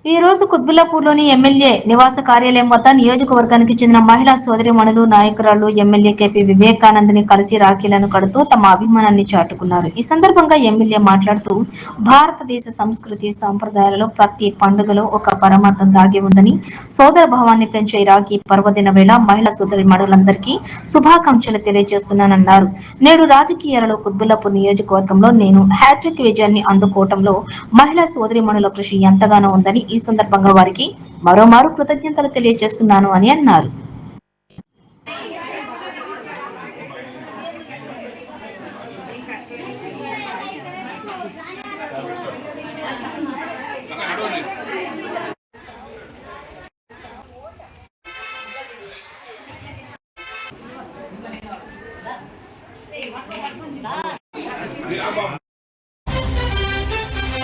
ఈ రోజు కుత్బుల్లాపూర్లోని ఎమ్మెల్యే నివాస కార్యాలయం వద్ద నియోజకవర్గానికి చెందిన మహిళా సోదరీమణులు నాయకురాలు ఎమ్మెల్యే కేపీ వివేకానంద్ని కలిసి రాఖీలను కడుతూ తమ అభిమానాన్ని చాటుకున్నారు. ఈ సందర్భంగా ఎమ్మెల్యే మాట్లాడుతూ భారతదేశ సంస్కృతి సంప్రదాయాలలో ప్రతి పండుగలో ఒక పరమార్థం దాగి ఉందని, సోదర భావాన్ని పెంచే రాఖీ పర్వదిన వేళ మహిళా సోదరీమణులందరికీ శుభాకాంక్షలు తెలియజేస్తున్నానన్నారు. నేడు రాజకీయాలలో కుత్బుల్లాపూర్ నియోజకవర్గంలో నేను హ్యాట్రిక్ విజయాన్ని అందుకోవటంలో మహిళా సోదరీమణుల కృషి ఎంతగానో ఉందని ఈ సందర్భంగా వారికి మరోమారు కృతజ్ఞతలు తెలియజేస్తున్నాను అని అన్నారు.